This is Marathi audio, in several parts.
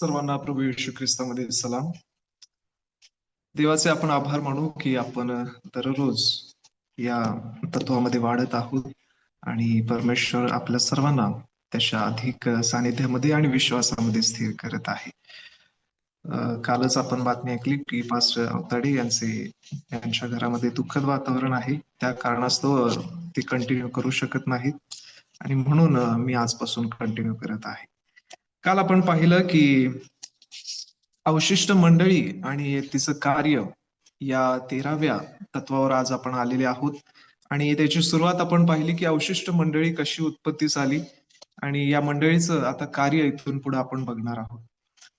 सर्वांना प्रभू येशू ख्रिस्तामध्ये सलाम. देवाचे आपण आभार मानू की आपण दररोज या तत्वामध्ये वाढत आहोत आणि परमेश्वर आपल्या सर्वांना त्याच्या अधिक सानिध्यामध्ये आणि विश्वासामध्ये स्थिर करत आहे. कालच आपण बातमी ऐकली की पास्टर अवताडे यांच्या घरामध्ये दुःखद वातावरण आहे. त्या कारणास्तव ते कंटिन्यू करू शकत नाहीत आणि म्हणून मी आजपासून कंटिन्यू करत आहे. काल आपण पाहिलं की अवशिष्ट मंडळी आणि तिचं कार्य या 13व्या तत्वावर आज आपण आलेले आहोत. आणि त्याची सुरुवात आपण पाहिली की अवशिष्ट मंडळी कशी उत्पत्तीस आली आणि या मंडळीचं आता कार्य इथून पुढे आपण बघणार आहोत.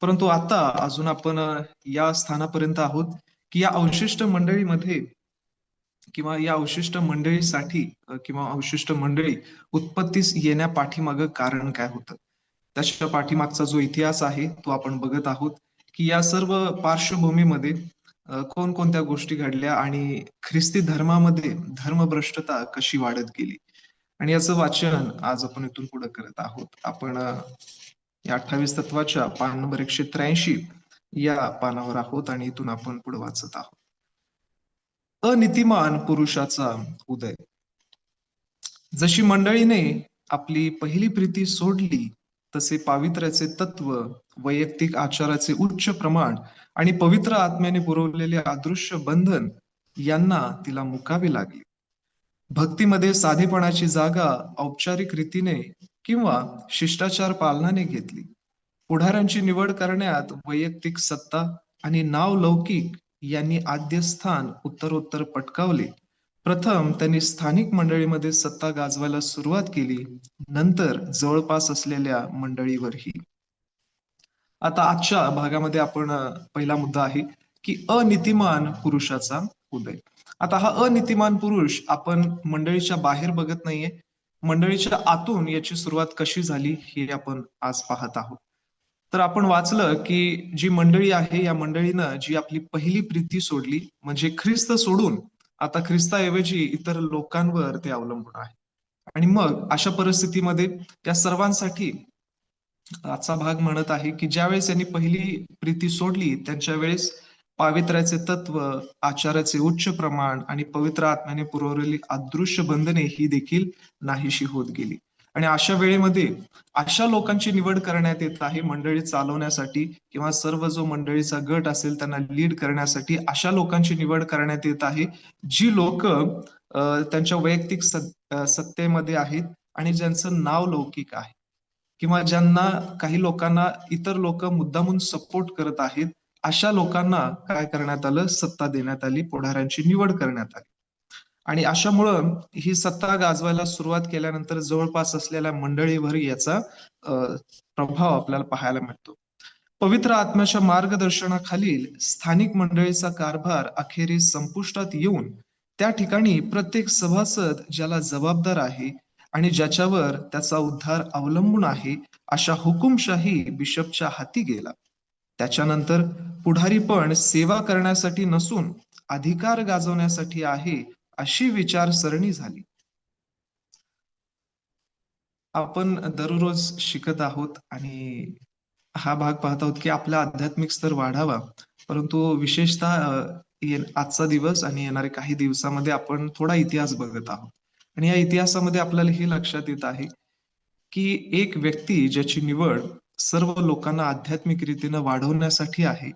परंतु आता अजून आपण या स्थानापर्यंत आहोत की या अवशिष्ट मंडळीमध्ये किंवा या अवशिष्ट मंडळीसाठी किंवा अवशिष्ट मंडळी उत्पत्तीस येण्यापाठीमागं कारण काय होतं, त्याच्या पाठीमागचा जो इतिहास आहे तो आपण बघत आहोत की या सर्व पार्श्वभूमीमध्ये कोणकोणत्या गोष्टी घडल्या आणि ख्रिस्ती धर्मामध्ये धर्मभ्रष्टता कशी वाढत गेली. आणि याचं वाचन आज आपण इथून पुढे करत आहोत. आपण या 28 तत्वाच्या पान नंबर 183 या पानावर आहोत आणि इथून आपण पुढे वाचत आहोत. अनितिमान पुरुषाचा उदय. जशी मंडळीने आपली पहिली प्रीती सोडली तसे पावित्र्याचे तत्व, वैयक्तिक आचाराचे उच्च प्रमाण आणि पवित्र आत्म्याने पुरवलेले अदृश्य बंधन यांना तिला मुकावे लागले. भक्तीमध्ये साधेपणाची जागा औपचारिक रीतीने किंवा शिष्टाचार पालनाने घेतली. पुढाऱ्यांची निवड करण्यात वैयक्तिक सत्ता आणि नावलौकिक यांनी आद्य स्थान उत्तरोत्तर पटकावले. प्रथम त्यांनी स्थानिक मंडळीमध्ये सत्ता गाजवायला सुरुवात केली, नंतर जवळपास असलेल्या मंडळीवरही. आता आजच्या भागामध्ये आपण पहिला मुद्दा आहे की अनितिमान पुरुषाचा उदय. आता हा अनितिमान पुरुष आपण मंडळीच्या बाहेर बघत नाहीये, मंडळीच्या आतून याची सुरुवात कशी झाली हे आपण आज पाहत आहोत. तर आपण वाचलं की जी मंडळी आहे या मंडळीनं जी आपली पहिली प्रीती सोडली, म्हणजे ख्रिस्त सोडून आता ख्रिस्ताऐवजी इतर लोकांवर ते अवलंबून आहे. आणि मग अशा परिस्थितीमध्ये त्या सर्वांसाठी आजचा भाग म्हणत आहे की ज्यावेळेस यांनी पहिली प्रीती सोडली त्यांच्या वेळेस पावित्र्याचे तत्व, आचाराचे उच्च प्रमाण आणि पवित्र आत्म्याने पुरवलेली अदृश्य बंधने ही देखील नाहीशी होत गेली. आणि अशा वेळेमध्ये अशा लोकांची निवड करण्यात येत आहे मंडळी चालवण्यासाठी, किंवा सर्व जो मंडळीचा गट असेल त्यांना लीड करण्यासाठी अशा लोकांची निवड करण्यात येत आहे, जी लोक त्यांच्या वैयक्तिक सत्तेमध्ये आहेत आणि ज्यांचं नाव लौकिक आहे, किंवा ज्यांना काही लोकांना इतर लोक मुद्दामून सपोर्ट करत आहेत. अशा लोकांना काय करण्यात आलं, सत्ता देण्यात आली, पुढाऱ्यांची निवड करण्यात आली. आणि अशामुळं ही सत्ता गाजवायला सुरुवात केल्यानंतर जवळपास असलेल्या मंडळीवर याचा प्रभाव आपल्याला पाहायला मिळतो. पवित्र आत्म्याच्या मार्गदर्शनाखालील स्थानिक मंडळीचा कारभार अखेरीस संपुष्टात येऊन त्या ठिकाणी प्रत्येक सभासद ज्याला जबाबदार आहे आणि ज्याच्यावर त्याचा उद्धार अवलंबून आहे अशा हुकुमशाही बिशपच्या हाती गेला. त्याच्यानंतर पुढारी पण सेवा करण्यासाठी नसून अधिकार गाजवण्यासाठी आहे अशी विचारसरणी झाली. आपण दररोज शिकत आहोत आणि हा भाग पाहत आहोत की आपला आध्यात्मिक स्तर वाढावा, परंतु विशेषतः आजचा दिवस आणि येणाऱ्या काही दिवसामध्ये आपण थोडा इतिहास बघत आहोत. आणि या इतिहासामध्ये आपल्याला हे लक्षात येत आहे की एक व्यक्ती ज्याची निवड सर्व लोकांना आध्यात्मिक रीतीनं वाढवण्यासाठी आहे,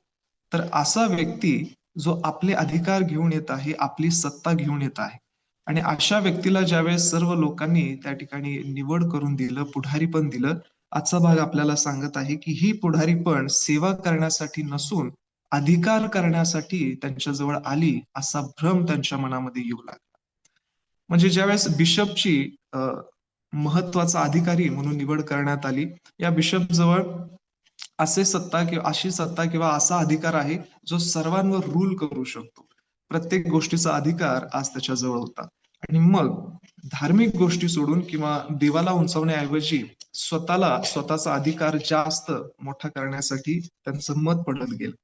तर असा व्यक्ती जो आपले अधिकार घेऊन येत आहे, आपली सत्ता घेऊन येत आहे, आणि अशा व्यक्तीला ज्यावेळेस सर्व लोकांनी त्या ठिकाणी निवड करून दिलं, पुढारी पण दिलं, आजचा भाग आपल्याला सांगत आहे की ही पुढारी पण सेवा करण्यासाठी नसून अधिकार करण्यासाठी त्यांच्याजवळ आली असा भ्रम त्यांच्या मनामध्ये येऊ लागला. म्हणजे ज्यावेळेस बिशपची महत्वाचा अधिकारी म्हणून निवड करण्यात आली, या बिशप जवळ अशी सत्ता किंवा असा अधिकार आहे जो सर्वांवर रूल करू शकतो. प्रत्येक गोष्टीचा अधिकार आज त्याच्याजवळ होता. आणि मग धार्मिक गोष्टी सोडून किंवा देवाला उंचावण्याऐवजी स्वतःचा अधिकार जास्त मोठा करण्यासाठी त्यांचं मत पडत गेलं.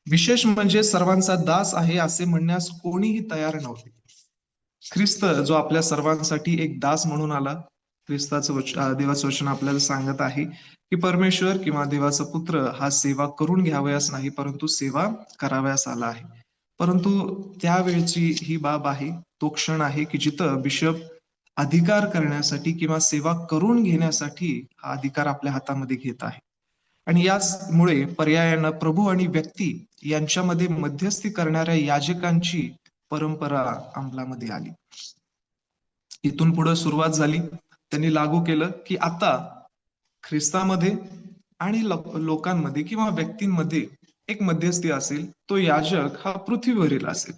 विशेष म्हणजे सर्वांचा दास आहे असे म्हणण्यास कोणीही तयार नव्हते. ख्रिस्त जो आपल्या सर्वांसाठी एक दास म्हणून आला, देवाचं वचन आपल्याला सांगत आहे की परमेश्वर किंवा देवाचा पुत्र हा सेवा करून घ्यावयास नाही, परंतु सेवा करावयास आला आहे. परंतु त्यावेळची ही बाब आहे, तो क्षण आहे की जिथं बिशप अधिकार करण्यासाठी किंवा सेवा करून घेण्यासाठी हा अधिकार आपल्या हातामध्ये घेत आहे. आणि याचमुळे पर्यायानं प्रभू आणि व्यक्ती यांच्यामध्ये मध्यस्थी करणाऱ्या याजकांची परंपरा अंमलामध्ये आली. इथून पुढे सुरुवात झाली. त्यांनी लागू केलं की आता ख्रिस्तामध्ये आणि लोकांमध्ये किंवा व्यक्तींमध्ये एक मध्यस्थी असेल, तो याजक हा पृथ्वीवरील असेल.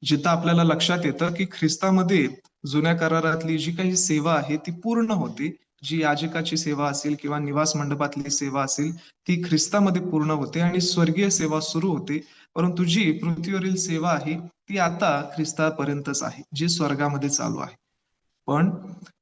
जिथं आपल्याला लक्षात येतं की ख्रिस्तामध्ये जुन्या करारातली जी काही सेवा आहे ती पूर्ण होते. जी याजकाची सेवा असेल किंवा निवास मंडपातली सेवा असेल ती ख्रिस्तामध्ये पूर्ण होते आणि स्वर्गीय सेवा सुरू होते. परंतु जी पृथ्वीवरील सेवा आहे ती आता ख्रिस्तापर्यंतच आहे, जी स्वर्गामध्ये चालू आहे. पण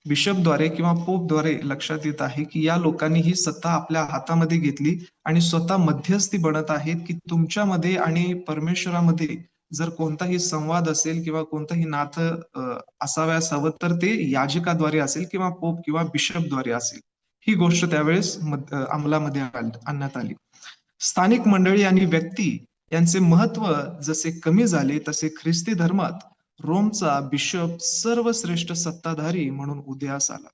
बिशपद्वारे किंवा पोपद्वारे लक्षात येत आहे की या लोकांनी ही सत्ता आपल्या हातामध्ये घेतली आणि स्वतः मध्यस्थी बनत आहेत की तुमच्यामध्ये आणि परमेश्वरामध्ये जर कोणताही संवाद असेल किंवा कोणतंही नातं असावयास हवं तर ते याजकाद्वारे असेल किंवा पोप किंवा बिशपद्वारे असेल. ही गोष्ट त्यावेळेस अंमलामध्ये आणण्यात आली. स्थानिक मंडळी आणि व्यक्ती यांचे महत्व जसे कमी झाले तसे ख्रिस्ती धर्मात रोमचा बिशप सर्वश्रेष्ठ सत्ताधारी म्हणून उदयास आला.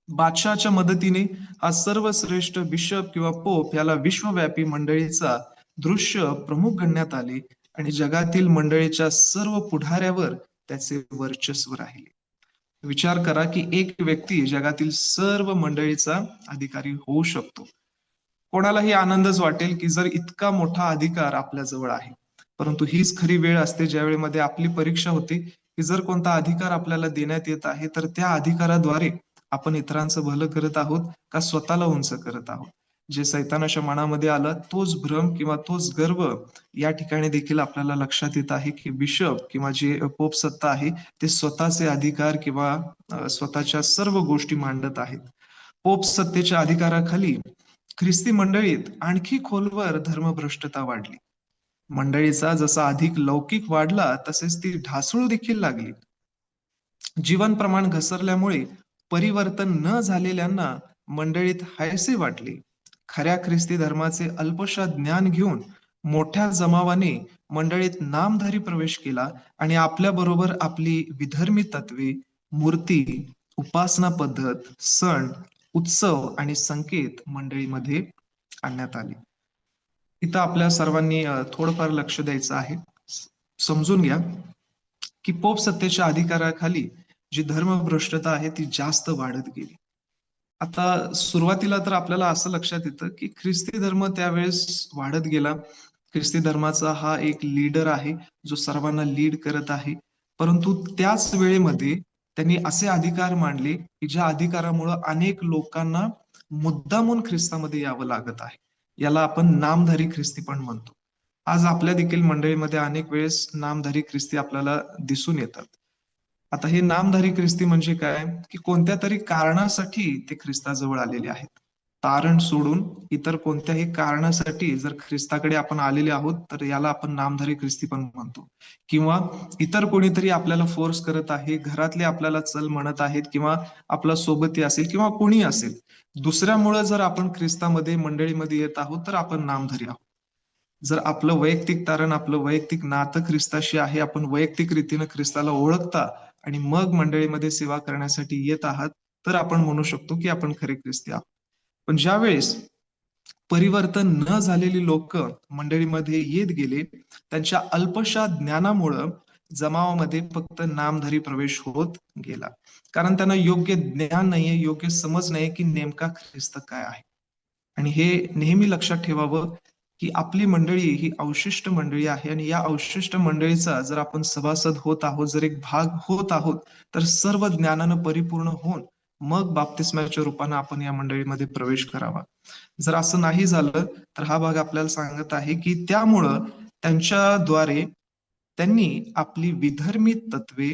बादशहाच्या मदतीने हा सर्वश्रेष्ठ बिशप किंवा पोप याला विश्वव्यापी मंडळीचा दृश्य प्रमुख गणण्यात आले आणि जगातील मंडळीच्या सर्व पुढाऱ्यावर त्याचे वर्चस्व राहिले. विचार करा की एक व्यक्ती जगातील सर्व मंडळीचा अधिकारी होऊ शकतो. कोणालाही आनंदच वाटेल की जर इतका मोठा अधिकार आपल्या जवळ आहे. परंतु हीच खरी वेळ असते ज्या वेळेमध्ये आपली परीक्षा होते की जर कोणता अधिकार आपल्याला देण्यात येत आहे तर त्या अधिकाराद्वारे आपण इतरांचं भलं करत आहोत का स्वतःला उंच करत आहोत. जे सैतानाच्या मनामध्ये आलं तोच भ्रम किंवा तोच गर्व या ठिकाणी देखील आपल्याला लक्षात येत आहे की बिशप किंवा जे पोप सत्ता आहे ते स्वतःचे अधिकार किंवा स्वतःच्या सर्व गोष्टी मांडत आहेत. पोप सत्तेच्या अधिकाराखाली ख्रिस्ती मंडळीत आणखी खोलवर धर्मभ्रष्टता वाढली. मंडळीचा जसा अधिक लौकिक वाढला तसेच ती ढासळू देखील लागली. जीवन प्रमाण घसरल्यामुळे परिवर्तन न झालेल्यांना मंडळीत हायसे वाटले. खऱ्या ख्रिस्ती धर्माचे अल्पशा ज्ञान घेऊन मोठ्या जमावाने मंडळीत नामधारी प्रवेश केला आणि आपल्या बरोबर आपली विधर्मी तत्वे, मूर्ती, उपासना पद्धत, सण, उत्सव आणि संकेत मंडळीमध्ये आणण्यात आले. इथं आपल्या सर्वांनी थोडंफार लक्ष द्यायचं आहे. समजून घ्या की पोप सत्तेच्या अधिकाराखाली जी धर्मभ्रष्टता आहे ती जास्त वाढत गेली. आता सुरुवातीला तर आपल्याला असं लक्षात येतं की ख्रिस्ती धर्म त्यावेळेस वाढत गेला. ख्रिस्ती धर्माचा हा एक लीडर आहे जो सर्वांना लीड करत आहे. परंतु त्याच वेळेमध्ये त्यांनी असे अधिकार मांडले की ज्या अधिकारामुळे अनेक लोकांना मुद्दामून ख्रिस्तामध्ये यावं लागत आहे. याला आपण नामधारी ख्रिस्ती पण म्हणतो. आज आपल्या देखील मंडळीमध्ये अनेक वेळेस नामधारी ख्रिस्ती आपल्याला दिसून येतात. आता हे नामधारी ख्रिस्ती म्हणजे काय की कोणत्या तरी कारणासाठी ते ख्रिस्ताजवळ आलेले आहेत. तारण सोडून इतर कोणत्याही कारणासाठी जर ख्रिस्ताकडे आपण आलेले आहोत तर याला आपण नामधारी ख्रिस्ती पण म्हणतो. किंवा इतर कोणीतरी आपल्याला फोर्स करत आहे, घरातले आपल्याला चल म्हणत आहेत किंवा आपला सोबती असेल किंवा कोणी असेल, दुसऱ्यामुळे जर आपण ख्रिस्तामध्ये मंडळीमध्ये येत आहोत तर आपण नामधारी आहोत. जर आपलं वैयक्तिक तारण, आपलं वैयक्तिक नातं ख्रिस्ताशी आहे, आपण वैयक्तिक रीतीनं ख्रिस्ताला ओळखता आणि मग मंडळीमध्ये सेवा करण्यासाठी येत आहात तर आपण म्हणू शकतो की आपण खरे ख्रिस्ती आहोत. पण ज्यावेळेस परिवर्तन न झालेली लोक मंडळीमध्ये येत गेले, त्यांच्या अल्पशा ज्ञानामुळं जमावामध्ये फक्त नामधारी प्रवेश होत गेला. कारण त्यांना योग्य ज्ञान नाहीये, योग्य समज नाहीये की नेमका ख्रिस्त काय आहे. आणि हे नेहमी लक्षात ठेवावं की आपली मंडळी ही अवशिष्ट मंडळी आहे आणि या अवशिष्ट मंडळीचा जर आपण सभासद होत आहोत, जर एक भाग होत आहोत, तर सर्व ज्ञानानं परिपूर्ण होऊन मग बाप्तिस्माच्या रूपानं आपण या मंडळीमध्ये प्रवेश करावा. जर असं नाही झालं तर हा भाग आपल्याला सांगत आहे की त्यामुळं त्यांच्याद्वारे त्यांनी आपली विधर्मी तत्वे,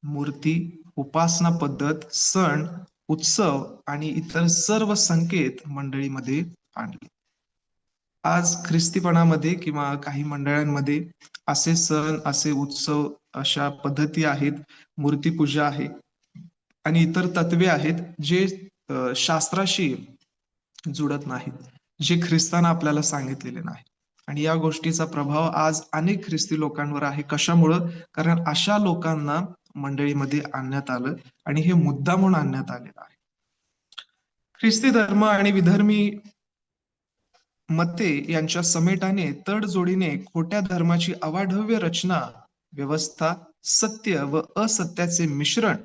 मूर्ती, उपासना पद्धत, सण, उत्सव आणि इतर सर्व संकेत मंडळीमध्ये आणले. आज ख्रिस्तीपणामध्ये किंवा काही मंडळांमध्ये असे सण, असे उत्सव, अशा पद्धती आहेत, मूर्तीपूजा आहे, आणि इतर तत्वे आहेत जे शास्त्राशी जुळत नाहीत, जे ख्रिस्तानं आपल्याला सांगितलेले नाही. आणि या गोष्टीचा प्रभाव आज अनेक ख्रिस्ती लोकांवर आहे. कशामुळं? कारण अशा लोकांना मंडळीमध्ये आणण्यात आलं आणि हे मुद्दामून आणण्यात आलेलं आहे. ख्रिस्ती धर्म आणि विधर्मी मते यांच्या समेटाने तडजोडीने खोट्या धर्माची अवाढव्य रचना, व्यवस्था, सत्य व असत्याचे मिश्रण,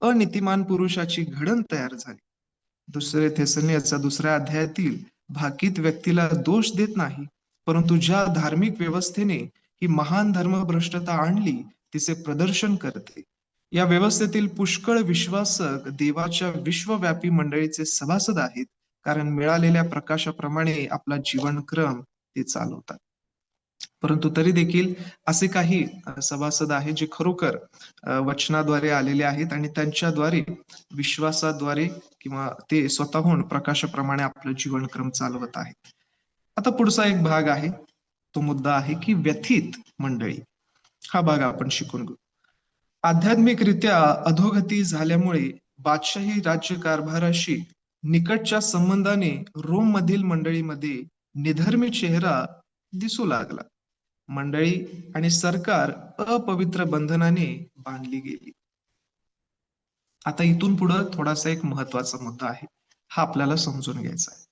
अनीतिमान पुरुषाची घडण तयार झाली. दुसरे थेसलोनिकच्या 2ऱ्या अध्यायातील भाकीत व्यक्तीला दोष देत नाही, परंतु ज्या धार्मिक व्यवस्थेने ही महान धर्मभ्रष्टता आणली तिचे प्रदर्शन करते. या व्यवस्थेतील पुष्कळ विश्वासक देवाच्या विश्वव्यापी मंडळीचे सभासद आहेत, कारण मिळालेल्या प्रकाशाप्रमाणे आपला जीवनक्रम ते चालवतात. परंतु तरी देखील असे काही सभासद आहेत जे खरोखर वचनाद्वारे आलेले आहेत आणि त्यांच्याद्वारे विश्वासाद्वारे किंवा ते स्वतःहून प्रकाशाप्रमाणे आपलं जीवनक्रम चालवत आहेत. आता पुढचा एक भाग आहे, तो मुद्दा आहे की व्यथित मंडळी. हा भाग आपण शिकून घेऊ. आध्यात्मिकरित्या अधोगती झाल्यामुळे बादशाही राज्यकारभाराशी निकटच्या संबंधाने रोम मधील मंडळीमध्ये निधर्मी चेहरा दिसू लागला. मंडळी आणि सरकार अपवित्र बंधनाने बांधली गेली. आता इथून पुढं थोडासा एक महत्वाचा मुद्दा आहे, हा आपल्याला समजून घ्यायचा आहे.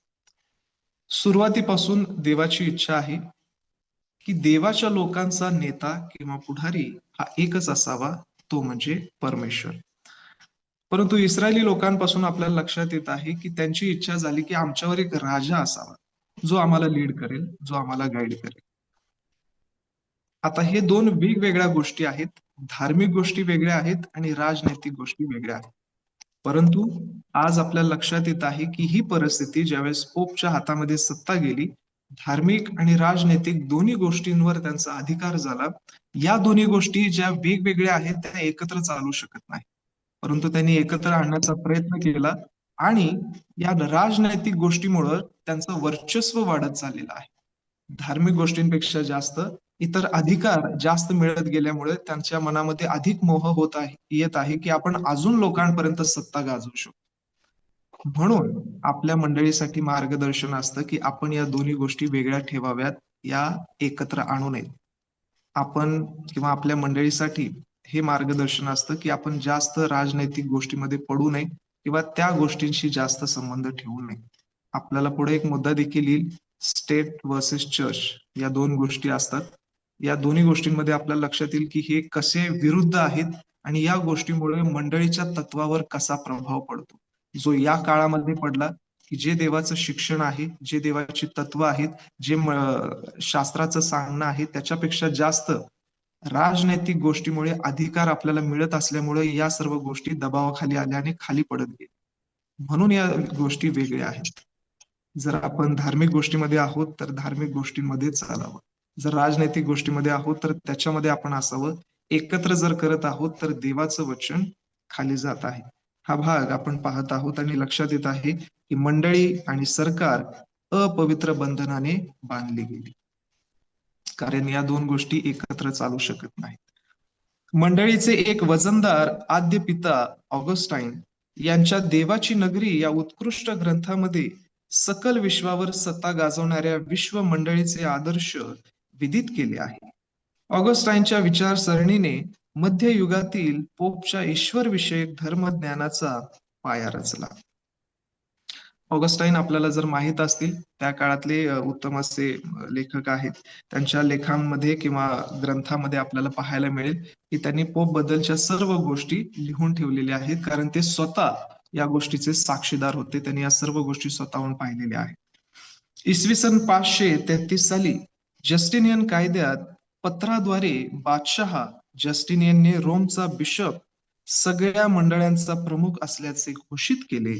सुरुवातीपासून देवाची इच्छा आहे की देवाच्या लोकांचा नेता किंवा पुढारी हा एकच असावा, तो म्हणजे परमेश्वर. परंतु इस्रायली लोकांपासून आपल्याला लक्षात येत आहे की त्यांची इच्छा झाली की आमच्यावर एक राजा असावा, जो आम्हाला लीड करेल, जो आम्हाला गाईड करेल. आता हे दोन वेगवेगळ्या गोष्टी आहेत. धार्मिक गोष्टी वेगळ्या आहेत आणि राजनैतिक गोष्टी वेगळ्या आहेत. परंतु आज आपल्या लक्षात येत आहे की ही परिस्थिती ज्यावेळेस पोपच्या हातामध्ये सत्ता गेली, धार्मिक आणि राजनैतिक दोन्ही गोष्टींवर त्यांचा अधिकार झाला. या दोन्ही गोष्टी ज्या वेगवेगळ्या आहेत त्या एकत्र चालू शकत नाही, परंतु त्यांनी एकत्र आणण्याचा प्रयत्न केला आणि या राजनैतिक गोष्टीमुळे त्यांचं वर्चस्व वाढत चाललेलं आहे. धार्मिक गोष्टींपेक्षा जास्त इतर अधिकार जास्त मिळत गेल्यामुळे त्यांच्या मनामध्ये अधिक मोह येत आहे की आपण अजून लोकांपर्यंत सत्ता गाजवू शकतो. म्हणून आपल्या मंडळीसाठी मार्गदर्शन असतं की आपण या दोन्ही गोष्टी वेगळ्या ठेवाव्यात, या एकत्र आणू नयेत. आपण किंवा आपल्या मंडळीसाठी हे मार्गदर्शन असतं की आपण जास्त राजनैतिक गोष्टीमध्ये पडू नये किंवा त्या गोष्टींशी जास्त संबंध ठेवू नये. आपल्याला पुढे एक मुद्दा देखील येईल, स्टेट वर्सेस चर्च या दोन गोष्टी असतात. या दोन्ही गोष्टींमध्ये आपल्याला लक्षात येईल की हे कसे विरुद्ध आहेत आणि या गोष्टीमुळे मंडळीच्या तत्वावर कसा प्रभाव पडतो, जो या काळामध्ये पडला की जे देवाचं शिक्षण आहे, जे देवाची तत्व आहेत, जे शास्त्राचं सांगणं आहे त्याच्यापेक्षा जास्त राजनैतिक गोष्टीमुळे अधिकार आपल्याला मिळत असल्यामुळे या सर्व गोष्टी दबावाखाली आल्या आणि खाली पडत गेल्या. म्हणून या गोष्टी वेगळ्या आहेत. जर आपण धार्मिक गोष्टीमध्ये आहोत तर धार्मिक गोष्टींमध्ये चालावं, जर राजनैतिक गोष्टीमध्ये आहोत तर त्याच्यामध्ये आपण असावं. एकत्र जर करत आहोत तर देवाचं वचन खाली जात आहे. हा भाग आपण पाहत आहोत आणि लक्षात येत आहे की मंडळी आणि सरकार अपवित्र बंधनाने बांधली गेली, कारण या दोन गोष्टी एकत्र चालू शकत नाहीत. मंडळीचे एक वजनदार आद्य पिता ऑगस्टाईन यांच्या देवाची नगरी या उत्कृष्ट ग्रंथामध्ये सकल विश्वावर सत्ता गाजवणाऱ्या विश्व मंडळीचे आदर्श विदित केले आहे. ऑगस्टाईनच्या विचारसरणीने मध्ययुगातील पोपच्या ईश्वरविषयक धर्मज्ञानाचा पाया रचला. ऑगस्टाईन आपल्याला जर माहित असतील, त्या काळातले उत्तम असे लेखक आहेत. त्यांच्या लेखांमध्ये किंवा ग्रंथामध्ये आपल्याला पाहायला मिळेल की त्यांनी पोप बद्दलच्या सर्व गोष्टी लिहून ठेवलेल्या आहेत, कारण ते स्वतः या गोष्टीचे साक्षीदार होते. त्यांनी या सर्व गोष्टी स्वतःहून पाहिलेल्या आहेत. इसवी सन 533 साली जस्टिनियन कायद्यात पत्राद्वारे बादशहा जस्टिनियनने रोमचा बिशप सगळ्या मंडळांचा प्रमुख असल्याचे घोषित केले.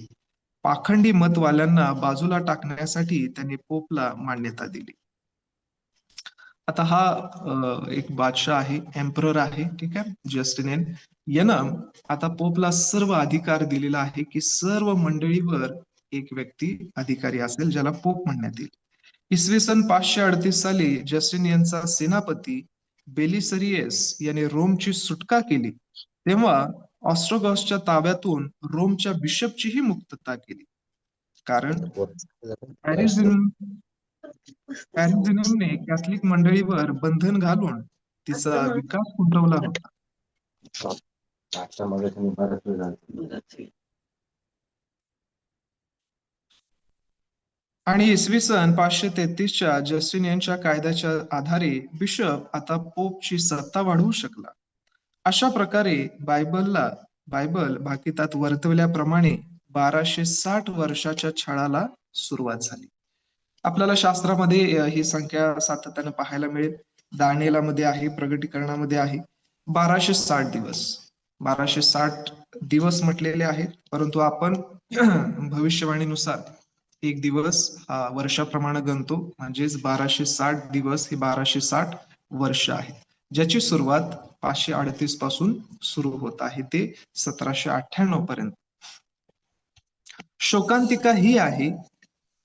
पाखंडी मतवाल्यांना बाजूला टाकण्यासाठी त्यांनी पोपला मान्यता दिली. आता हा एक बादशाह आहे, एम्परर आहे, ठीक आहे, जस्टिनियन. यानं आता पोपला सर्व अधिकार दिलेला आहे की सर्व मंडळीवर एक व्यक्ती अधिकारी असेल, ज्याला पोप म्हणण्यात येईल. इसवी सन 538 साली जस्टिनियनचा सेनापती बेलिसरियस याने रोमची सुटका केली, तेव्हा ऑस्ट्रोगॉसच्या ताब्यातून रोमच्या बिशपचीही मुक्तता केली. कारण अॅरिझिनम अॅरिझिनमने कॅथलिक मंडळीवर बंधन घालून तिचा विकास खुंटवला होता. आणि इसवी सन 533च्या जस्टिनियनच्या कायद्याच्या आधारे बिशप आता पोपची सत्ता वाढवू शकला. अशा प्रकारे बायबल भाकितात वर्तवल्याप्रमाणे 1260 वर्षाच्या छळाला सुरुवात झाली. आपल्याला शास्त्रामध्ये ही संख्या सातत्याने पाहायला मिळेल. दानिएलामध्ये आहे, प्रगटीकरणामध्ये आहे. 1260 दिवस 1260 दिवस म्हटलेले आहेत, परंतु आपण भविष्यवाणीनुसार एक दिवस हा वर्षाप्रमाणे गणतो. म्हणजेच 1260 दिवस हे 1260 वर्ष आहे, ज्याची सुरुवात 538 पासून सुरू होत आहे ते 1798 पर्यंत. शोकांतिका ही आहे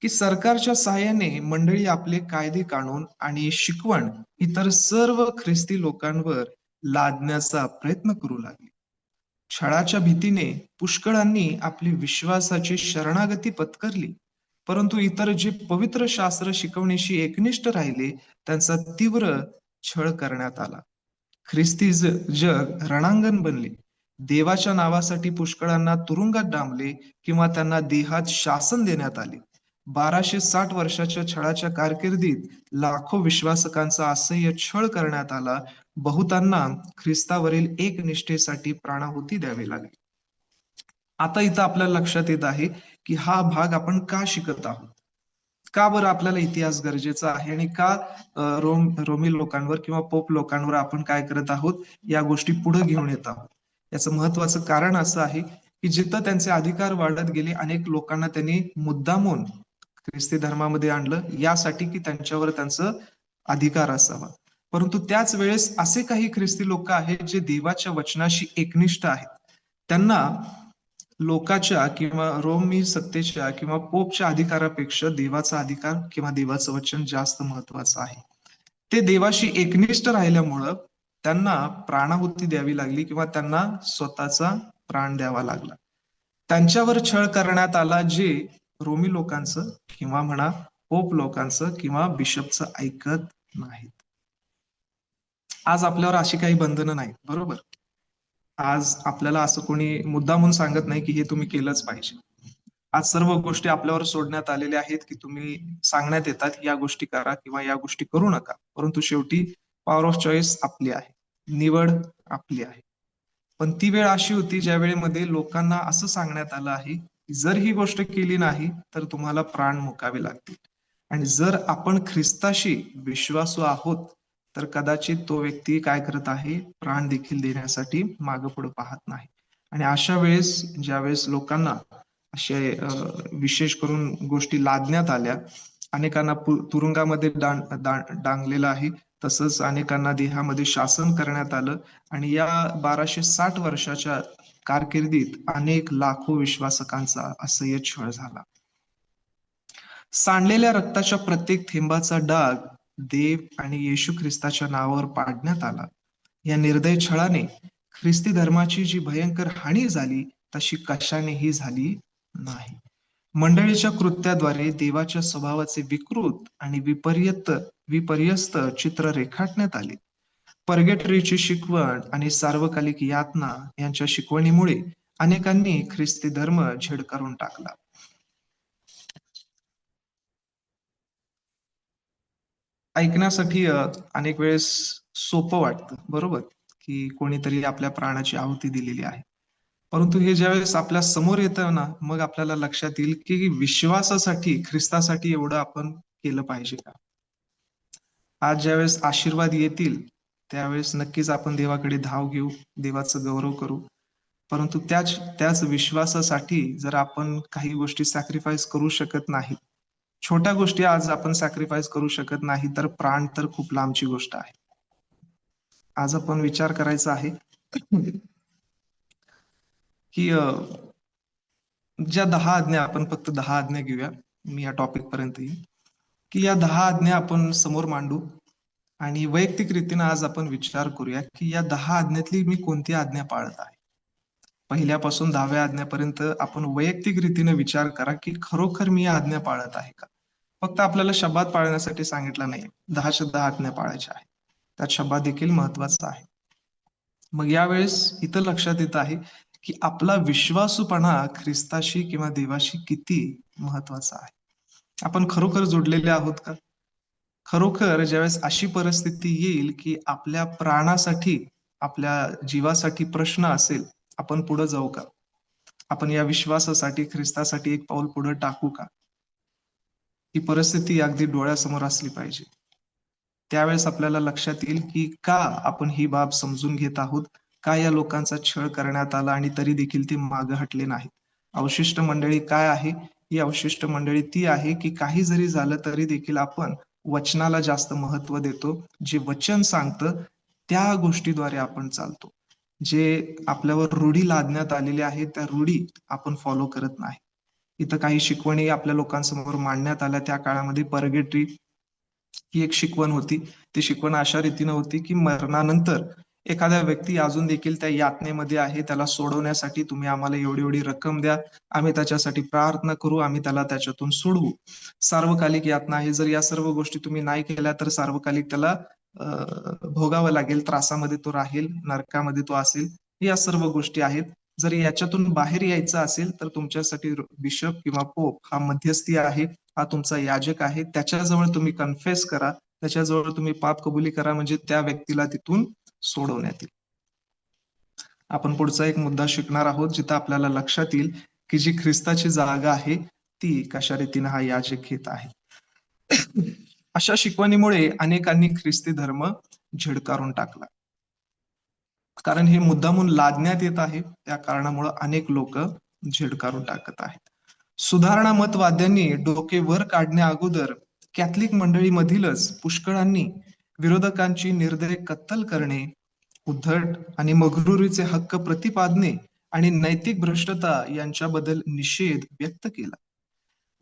की सरकारच्या सहाय्याने मंडळी आपले कायदे कानून आणि शिकवण इतर सर्व ख्रिस्ती लोकांवर लादण्याचा प्रयत्न करू लागले. छळाच्या भीतीने पुष्कळांनी आपली विश्वासाची शरणागती पत्करली, परंतु इतर जे पवित्र शास्त्र शिकवणीशी एकनिष्ठ राहिले त्यांचा तीव्र छळ करण्यात आला. ख्रिस्ती जग रणांगण बनले. देवाच्या नावासाठी पुष्कळांना तुरुंगात डांबले किंवा त्यांना देहात शासन देण्यात आले. 1260 वर्षाच्या छळाच्या कारकिर्दीत लाखो विश्वासकांचा असह्य छळ करण्यात आला. बहुतांना ख्रिस्तावरील एकनिष्ठेसाठी प्राणाहुती द्यावी लागली. आता इथं आपल्याला लक्षात येत आहे की हा भाग आपण का शिकत आहोत, का बरं आपल्याला इतिहास गरजेचा आहे, आणि का रोमी लोकांवर किंवा पोप लोकांवर आपण काय करत आहोत, या गोष्टी पुढे घेऊन येत आहोत. याचं महत्वाचं कारण असं आहे की जिथं त्यांचे अधिकार वाढत गेले, अनेक लोकांना त्यांनी मुद्दामून ख्रिस्ती धर्मामध्ये आणलं यासाठी की त्यांच्यावर त्यांचं अधिकार असावा. परंतु त्याच वेळेस असे काही ख्रिस्ती लोक आहेत जे देवाच्या वचनाशी एकनिष्ठ आहेत. त्यांना लोकाच्या किंवा रोमी सत्तेच्या किंवा पोपच्या अधिकारापेक्षा देवाचा अधिकार किंवा देवाचं वचन जास्त महत्वाचं आहे. ते देवाशी एकनिष्ठ राहिल्यामुळं त्यांना प्राणाहुती द्यावी लागली किंवा त्यांना स्वतःचा प्राण द्यावा लागला. त्यांच्यावर छळ करण्यात आला जे रोमी लोकांचं किंवा म्हणा पोप लोकांचं किंवा बिशपचं ऐकत नाहीत. आज आपल्यावर अशी काही बंधनं नाहीत, बरोबर. आज आपल्याला असं कोणी मुद्दामून सांगत नाही की हे तुम्ही केलंच पाहिजे. आज सर्व गोष्टी आपल्यावर सोडण्यात आलेल्या आहेत की तुम्ही सांगण्यात येतात या गोष्टी करा किंवा या गोष्टी करू नका, परंतु शेवटी पॉवर ऑफ चॉईस आपली आहे, निवड आपली आहे. पण ती वेळ अशी होती ज्या वेळेमध्ये लोकांना असं सांगण्यात आलं आहे की जर ही गोष्ट केली नाही तर तुम्हाला प्राण मुकावे लागतील. आणि जर आपण ख्रिस्ताशी विश्वासू आहोत तर कदाचित तो व्यक्ती काय करत आहे, प्राण देखील देण्यासाठी मागे पुढे पाहत नाही. आणि अशा वेळेस ज्यावेळेस लोकांना असे विशेष करून गोष्टी लादण्यात आल्या, अनेकांना तुरुंगामध्ये डांगलेलं आहे, तसंच अनेकांना देहामध्ये शासन करण्यात आलं. आणि या 1260 वर्षाच्या कारकिर्दीत अनेक लाखो विश्वासकांचा असह्य छळ झाला. सांडलेल्या रक्ताच्या प्रत्येक थेंबाचा डाग देव आणि येशू ख्रिस्ताच्या नावावर पाडण्यात आला. या निर्दय छळाने ख्रिस्ती धर्माची जी भयंकर हानी झाली तशी कशानेही झाली नाही. मंडळीच्या कृत्याद्वारे देवाच्या स्वभावाचे विकृत आणि विपर्यस्त चित्र रेखाटण्यात आले. पर्गेटरीची शिकवण आणि सार्वकालिक यातना यांच्या शिकवणीमुळे अनेकांनी ख्रिस्ती धर्म झिडकारून टाकला. ऐकण्यासाठी अनेक वेळेस सोपं वाटतं, बरोबर, की कोणीतरी आपल्या प्राणाची आहुती दिलेली आहे. परंतु हे ज्यावेळेस आपल्या समोर येतं ना, मग आपल्याला लक्षात येईल की विश्वासासाठी ख्रिस्तासाठी एवढं आपण केलं पाहिजे का. आज ज्यावेळेस आशीर्वाद येतील त्यावेळेस नक्कीच आपण देवाकडे धाव घेऊ, देवाचं गौरव करू. परंतु त्याच विश्वासासाठी जर आपण काही गोष्टी सॅक्रिफाईस करू शकत नाही, छोट्या गोष्टी आज आपण सॅक्रिफाईस करू शकत नाही, तर प्राण तर खूप लांबची गोष्ट आहे. आज आपण विचार करायचा आहे की ज्या 10 आज्ञा, आपण फक्त 10 आज्ञा घेऊया, मी या टॉपिक पर्यंत येईल, की या 10 आज्ञा आपण समोर मांडू आणि वैयक्तिक रीतीने आज आपण विचार करूया की या 10 आज्ञातली मी कोणती आज्ञा पाळत आहे. पहिल्यापासून 10व्या आज्ञेपर्यंत आपण वैयक्तिक रीतीने विचार करा की खरोखर मी या आज्ञा पाळत आहे का. फक्त आपल्याला शब्बात पाळण्यासाठी सांगितलं नाही, 10च्या 10 आज्ञा पाळायच्या आहे, त्यात शब्बात देखील महत्वाचा आहे. मग यावेळेस इथं लक्षात येत आहे की आपला विश्वासूपणा ख्रिस्ताशी किंवा देवाशी किती महत्वाचा आहे. आपण खरोखर जोडलेले आहोत का. खरोखर ज्यावेळेस अशी परिस्थिती येईल की आपल्या प्राणासाठी, आपल्या जीवासाठी प्रश्न असेल, आपण पुढे जाऊ का. आपण या विश्वासासाठी, ख्रिस्तासाठी एक पाऊल पुढे टाकू का. ही परिस्थिती अगदी डोळ्यासमोर असली पाहिजे. त्यावेळेस आपल्याला लक्षात येईल की का आपण ही बाब समजून घेत आहोत, का या लोकांचा छळ करण्यात आला आणि तरी देखील ते मागे हटले नाहीत. अवशिष्ट मंडळी काय आहे. ही अवशिष्ट मंडळी ती आहे की काही जरी झालं तरी देखील आपण वचनाला जास्त महत्व देतो. जे वचन सांगतं त्या गोष्टीद्वारे आपण चालतो. जे आपल्यावर रूढी लादण्यात आलेल्या आहेत त्या रूढी आपण फॉलो करत नाही. इथं काही शिकवणी आपल्या लोकांसमोर मांडण्यात आल्या. त्या काळामध्ये पर्गेटरी ही एक शिकवण होती. ती शिकवण अशा रीतीनं होती की मरणानंतर एखादा व्यक्ती अजून देखील त्या यातनेमध्ये आहे, त्याला सोडवण्यासाठी तुम्ही आम्हाला एवढी एवढी रक्कम द्या, आम्ही त्याच्यासाठी प्रार्थना करू, आम्ही त्याला त्याच्यातून सोडवू. सार्वकालिक यातना आहे. जर या सर्व गोष्टी तुम्ही नाही केल्या तर सार्वकालिक त्याला भोगावं लागेल, त्रासामध्ये तो राहील, नरकामध्ये तो असेल. या सर्व गोष्टी आहेत. जर याच्यातून बाहेर यायचं असेल तर तुमच्यासाठी बिशप किंवा पोप हा मध्यस्थी आहे, हा तुमचा याजक आहे. त्याच्याजवळ तुम्ही कन्फेस करा, त्याच्याजवळ तुम्ही पाप कबुली करा, म्हणजे त्या व्यक्तीला तिथून सोडवण्यात येईल. आपण पुढचा एक मुद्दा शिकणार आहोत जिथं आपल्याला लक्षात येईल की जी ख्रिस्ताची जागा आहे ती कशा रीतीने हा याजक घेत आहे. अशा शिकवणीमुळे अनेकांनी ख्रिस्ती धर्म झिडकारून टाकला. कारण हे मुद्दामून लादण्यात येत आहे, त्या कारणामुळे अनेक लोक झिडकारून टाकत आहेत. सुधारणा मतवाद्यांनी डोके वर काढण्या अगोदर कॅथलिक मंडळीमधीलच पुष्कळांनी विरोधकांची निर्दय कत्तल करणे, उद्धट आणि मगरुरीचे हक्क प्रतिपादने आणि नैतिक भ्रष्टता यांच्याबद्दल निषेध व्यक्त केला.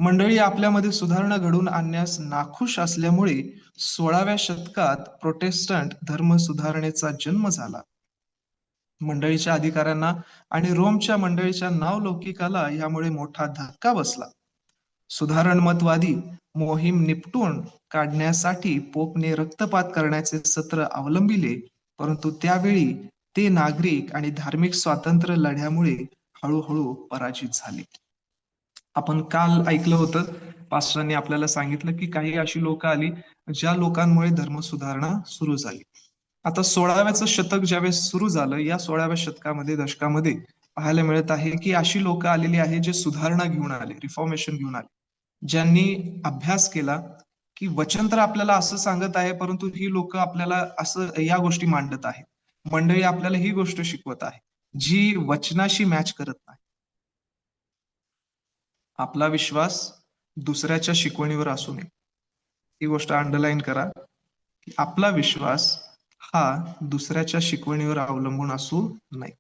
मंडळी आपल्यामध्ये सुधारणा घडवून आणण्यास नाखुश असल्यामुळे 16व्या शतकात प्रोटेस्टंट धर्म सुधारणेचा जन्म झाला. मंडळीच्या अधिकाऱ्यांना आणि रोमच्या मंडळीच्या नावलौकिकाला यामुळे मोठा धक्का बसला. सुधारणमतवादी मोहीम निपटून काढण्यासाठी पोपने रक्तपात करण्याचे सत्र अवलंबिले, परंतु त्यावेळी ते नागरिक आणि धार्मिक स्वातंत्र्य लढ्यामुळे हळूहळू पराजित झाले. आपण काल ऐकलं होतं, पास्टरांनी आपल्याला सांगितलं की काही अशी लोक आली ज्या लोकांमुळे धर्म सुधारणा सुरू झाली. आता 16व्याचं शतक ज्यावेळेस सुरू झालं, या 16व्या शतकामध्ये, दशकामध्ये पाहायला मिळत आहे की अशी लोक आलेली आहेत जे सुधारणा घेऊन आले, रिफॉर्मेशन घेऊन आले, ज्यांनी अभ्यास केला की वचन तर आपल्याला असं सांगत आहे, परंतु ही लोक आपल्याला असं या गोष्टी मांडत आहेत. मंडळी आपल्याला ही गोष्ट शिकवत आहे जी वचनाशी मॅच करत नाही. आपला विश्वास दुसऱ्याच्या शिकवणीवर असू नये. ही गोष्ट अंडरलाईन करा की आपला विश्वास हा दुसऱ्याच्या शिकवणीवर अवलंबून असू नये.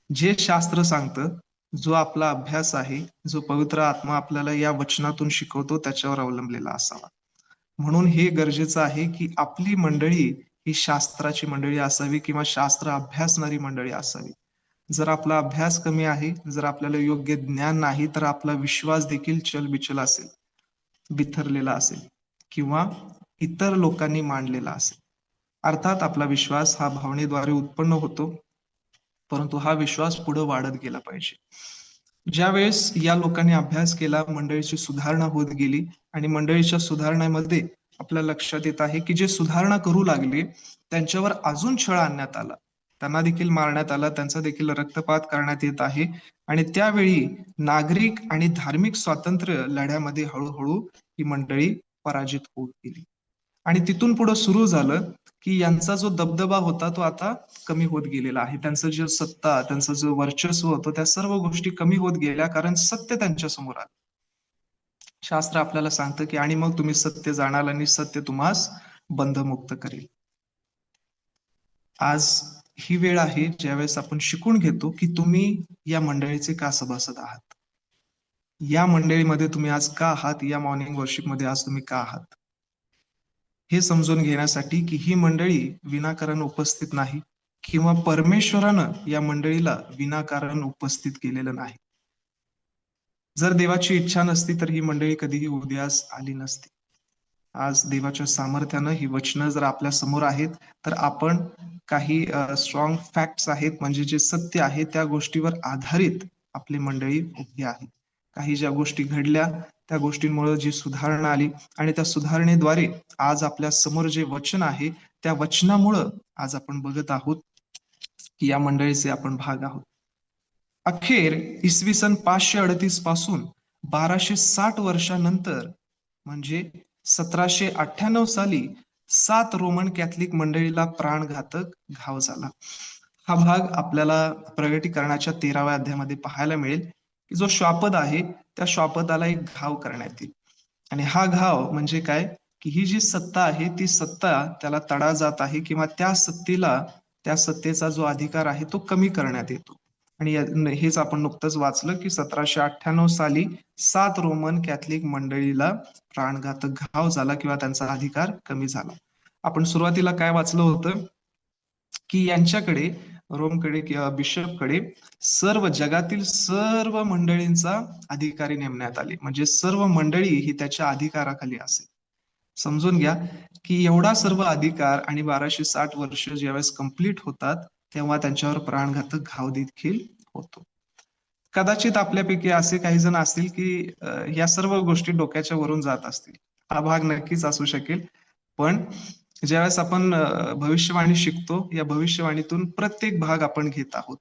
जे शास्त्र सांगतं, जो आपला अभ्यास आहे, जो पवित्र आत्मा आपल्याला या वचनातून शिकवतो त्याच्यावर अवलंबलेला असावा. म्हणून हे गरजेचं आहे की आपली मंडळी ही शास्त्राची मंडळी असावी किंवा शास्त्र अभ्यासणारी मंडळी असावी. जर आपला अभ्यास कमी आहे, जर आपल्याला योग्य ज्ञान नाही, तर आपला विश्वास देखील चलबिचल असेल, बिथरलेला असेल किंवा इतर लोकांनी मांडलेला असेल. अर्थात आपला विश्वास हा भावनेद्वारे उत्पन्न होतो, परंतु हा विश्वास पुढे वाढत गेला पाहिजे. ज्यावेळेस या लोकांनी अभ्यास केला, मंडळीची सुधारणा होत गेली आणि मंडळीच्या सुधारणेमध्ये आपल्या लक्षात येत आहे की जे सुधारणा करू लागले त्यांच्यावर अजून छळ आणण्यात आला, त्यांना देखील मारण्यात आला, त्यांचा देखील रक्तपात करण्यात येत आहे. आणि त्यावेळी नागरिक आणि धार्मिक स्वातंत्र्य लढ्यामध्ये हळूहळू ही मंडळी पराजित होत गेली. आणि तिथून पुढे सुरू झालं की यांचा जो दबदबा होता तो आता कमी होत गेलेला आहे. त्यांचं जे सत्ता, त्यांचं जो वर्चस्व होतं, त्या सर्व गोष्टी कमी होत गेल्या, कारण सत्य त्यांच्या समोर आलं. शास्त्र आपल्याला सांगतं की आणि मग तुम्ही सत्य जाणाल आणि सत्य तुम्हास बंधमुक्त करेल. आज ही वेळ आहे ज्यावेळेस आपण शिकून घेतो की तुम्ही या मंडळीचे का सभासद आहात, या मंडळीमध्ये तुम्ही आज का आहात, या मॉर्निंग वर्शिपमध्ये आज तुम्ही का आहात, हे समजून घेण्यासाठी की ही मंडळी विनाकारण उपस्थित नाही. किंवा परमेश्वरानं या मंडळीला विनाकारण उपस्थित केलेलं नाही. जर देवाची इच्छा नसती तर ही मंडळी कधीही उदयास आली नसती. आज देवाच्या सामर्थ्यानं ही वचनं जर आपल्या समोर आहेत, तर आपण काही स्ट्रॉंग फॅक्ट्स आहेत, म्हणजे जे सत्य आहे त्या गोष्टीवर आधारित आपली मंडळी उभी आहे. काही ज्या गोष्टी घडल्या त्या गोष्टींमुळे जी सुधारणा आली आणि त्या सुधारणेद्वारे आज आपल्या समोर जे वचन आहे त्या वचनामुळं आज आपण बघत आहोत की या मंडळीचे आपण भाग आहोत. अखेर इसवी सन 538 पासून 1260 वर्षानंतर म्हणजे 1798 साली 7 रोमन कॅथलिक मंडळीला प्राणघातक घाव झाला. हा भाग आपल्याला प्रगटीकरणाच्या 13व्या अध्यायामध्ये पाहायला मिळेल की जो श्वापद आहे त्या श्वापदाला एक घाव करण्यात येईल. आणि हा घाव म्हणजे काय, की ही जी सत्ता आहे ती सत्ता त्याला तडा जात आहे किंवा त्या सत्तेला, त्या सत्तेचा जो अधिकार आहे तो कमी करण्यात येतो. आणि हेच आपण नुकतंच वाचलं की 1798 साली 7 रोमन कॅथलिक मंडळीला प्राणघातक घाव झाला किंवा त्यांचा अधिकार कमी झाला. आपण सुरुवातीला काय वाचलं होतं की यांच्याकडे, रोमकडे किंवा बिशपकडे सर्व जगातील सर्व मंडळींचा अधिकारी नेमण्यात आले, म्हणजे सर्व मंडळी ही त्याच्या अधिकाराखाली असेल. समजून घ्या की एवढा सर्व अधिकार आणि 1260 वर्ष ज्यावेळेस कंप्लीट होतात तेव्हा त्यांच्यावर प्राणघातक घाव देखील होतो. कदाचित आपल्यापैकी असे काही जण असतील की या सर्व गोष्टी डोक्याच्या वरून जात असतील. हा भाग नक्कीच असू शकेल. पण ज्यावेळेस आपण भविष्यवाणी शिकतो, या भविष्यवाणीतून प्रत्येक भाग आपण घेत आहोत.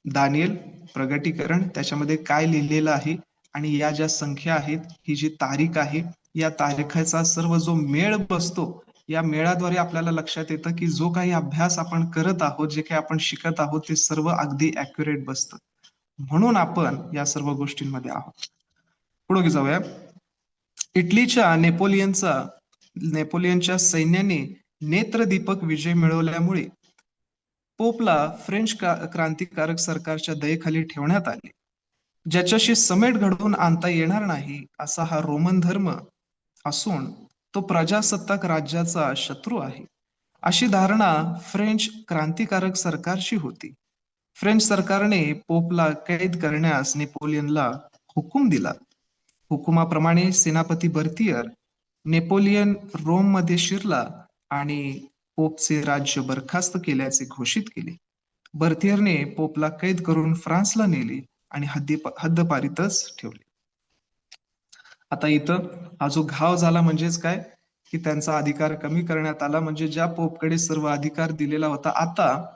दानियल, प्रगटीकरण, त्याच्यामध्ये काय लिहिलेलं आहे आणि या ज्या संख्या आहेत, ही जी तारीख आहे, या तारखेचा सर्व जो मेळ बसतो, या मेळाद्वारे आपल्याला लक्षात येतं की जो काही अभ्यास आपण करत आहोत, जे काही आपण शिकत आहोत, ते सर्व अगदी ऍक्युरेट बसतं. म्हणून आपण या सर्व गोष्टींमध्ये आहोत. पुढे जाऊया. इटलीच्या नेपोलियनच्या सैन्याने नेत्रदीपक विजय मिळवल्यामुळे पोपला फ्रेंच क्रांतिकारक सरकारच्या दयेखाली ठेवण्यात आले. ज्याच्याशी समेट घडवून आणता येणार नाही असा हा रोमन धर्म असून तो प्रजासत्ताक राज्याचा शत्रू आहे, अशी धारणा फ्रेंच क्रांतिकारक सरकारची होती. फ्रेंच सरकारने पोपला कैद करण्यास नेपोलियनला हुकूम दिला. हुकुमाप्रमाणे सेनापती बर्थियर नेपोलियन रोममध्ये शिरला आणि पोपचे राज्य बरखास्त केल्याचे घोषित केले. बर्थियरने पोपला कैद करून फ्रान्सला नेले आणि हद्दपारीतच ठेवले. आता इथं हा जो घाव झाला म्हणजेच काय, की त्यांचा अधिकार कमी करण्यात आला. म्हणजे ज्या पोपकडे सर्व अधिकार दिलेला होता, आता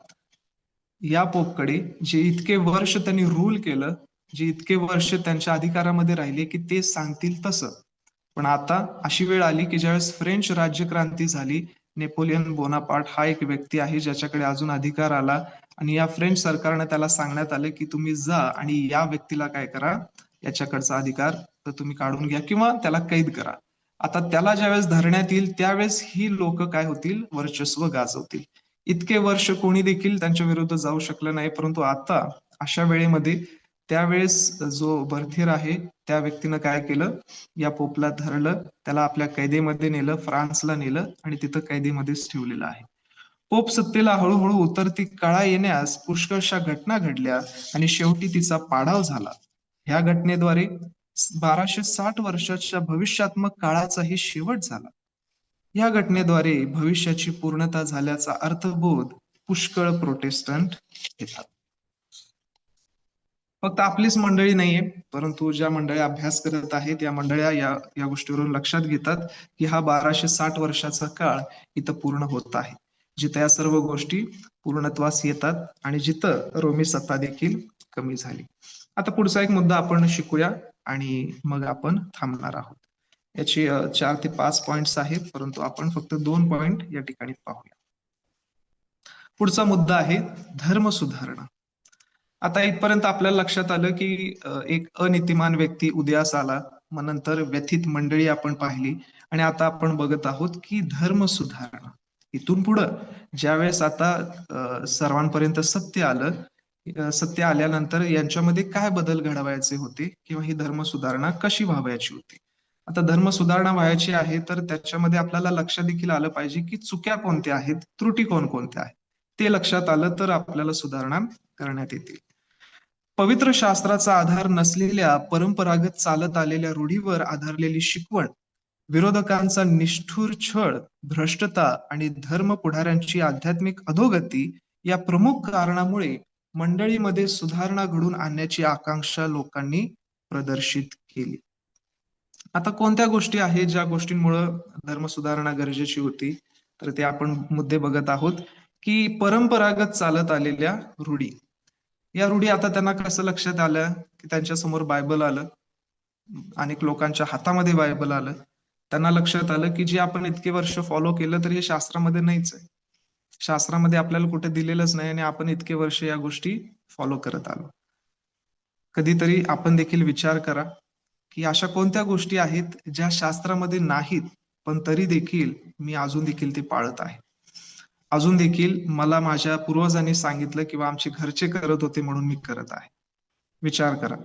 या पोपकडे जे इतके वर्ष त्यांनी रूल केलं, जे इतके वर्ष त्यांच्या अधिकारामध्ये राहिले की ते सांगतील तसं. पण आता अशी वेळ आली की ज्यावेळेस फ्रेंच राज्यक्रांती झाली, नेपोलियन बोनापार्ट हा एक व्यक्ती आहे ज्याच्याकडे अजून अधिकार आला आणि या फ्रेंच सरकारनं त्याला सांगण्यात आलं की तुम्ही जा आणि या व्यक्तीला काय करा, याच्याकडचा अधिकार तर तुम्ही काढून घ्या किंवा त्याला कैद करा. आता त्याला ज्यावेळेस धरण्यात येईल त्यावेळेस ही लोक काय होतील, वर्चस्व गाजवतील. इतके वर्ष कोणी देखील त्यांच्या विरुद्ध जाऊ शकलं नाही, परंतु आता अशा वेळेमध्ये त्यावेळेस जो बर्थियर आहे त्या व्यक्तीनं काय केलं, या पोपला धरलं, त्याला आपल्या कैदेमध्ये नेलं, फ्रान्सला नेलं आणि तिथं कैदेमध्येच ठेवलेलं आहे. पोप सत्तेला हळूहळू उतरती कळा येण्यास पुष्कळशा घटना घडल्या आणि शेवटी तिचा पाडाव झाला. ह्या घटनेद्वारे 1260 वर्षाच्या भविष्यात्मक काळाचाही शेवट झाला. या घटनेद्वारे भविष्याची पूर्णता झाल्याचा अर्थबोध पुष्कळ प्रोटेस्टंट घेतात. फक्त आपलीच मंडळी नाहीये, परंतु ज्या मंडळ्या अभ्यास करत आहेत या मंडळ्या या गोष्टीवरून लक्षात घेतात की हा 1260 वर्षाचा काळ इथं पूर्ण होत आहे, जिथं या सर्व गोष्टी पूर्णत्वास येतात आणि जिथं रोमी सत्ता देखील कमी झाली. आता पुढचा एक मुद्दा आपण शिकूया आणि मग आपण थांबणार आहोत. याची 4 ते 5 पॉइंट्स आहेत, परंतु आपण फक्त 2 पॉइंट या ठिकाणी पाहूया. पुढचा मुद्दा आहे धर्म सुधारणा. आता इथपर्यंत आपल्याला लक्षात आलं की एक अनितिमान व्यक्ती उदयास आला, मग नंतर व्यथित मंडळी आपण पाहिली आणि आता आपण बघत आहोत की धर्म सुधारणा. इथून पुढं ज्यावेळेस आता सर्वांपर्यंत सत्य आलं, सत्य आल्यानंतर यांच्यामध्ये काय बदल घडवायचे होते किंवा ही धर्म सुधारणा कशी व्हावयाची होती. आता धर्म सुधारणा व्हायची आहे तर त्याच्यामध्ये आपल्याला लक्षात देखील आलं पाहिजे की चुक्या कोणत्या आहेत, त्रुटी कोणकोणत्या आहेत. ते लक्षात आलं तर आपल्याला सुधारणा करण्यात येतील. पवित्र शास्त्राचा आधार नसलेल्या परंपरागत चालत आलेल्या रूढीवर आधारलेली शिकवण, विरोधकांचा निष्ठुर छळ, भ्रष्टता आणि धर्म पुढाऱ्यांची आध्यात्मिक अधोगती या प्रमुख कारणामुळे मंडळीमध्ये सुधारणा घडून आणण्याची आकांक्षा लोकांनी प्रदर्शित केली. आता कोणत्या गोष्टी आहेत ज्या गोष्टींमुळे धर्म सुधारणा गरजेची होती? तर ते आपण मुद्दे बघत आहोत की परंपरागत चालत आलेल्या रूढी. या रूढी आता त्यांना कसं लक्षात आलं की त्यांच्या समोर बायबल आलं, अनेक लोकांच्या हातामध्ये बायबल आलं. त्यांना लक्षात आलं की जे आपण इतके वर्ष फॉलो केलं तर हे शास्त्रामध्ये नाहीच आहे. शास्त्रामध्ये आपल्याला कुठे दिलेलंच नाही आणि आपण इतके वर्ष या गोष्टी फॉलो करत आलो. कधीतरी आपण देखील विचार करा की अशा कोणत्या गोष्टी आहेत ज्या शास्त्रामध्ये नाहीत, पण तरी देखील मी अजून देखील ते पाळत आहे. अजून देखील मला माझ्या पूर्वजांनी सांगितलं किंवा आमचे घरचे करत होते म्हणून मी करत आहे. विचार करा.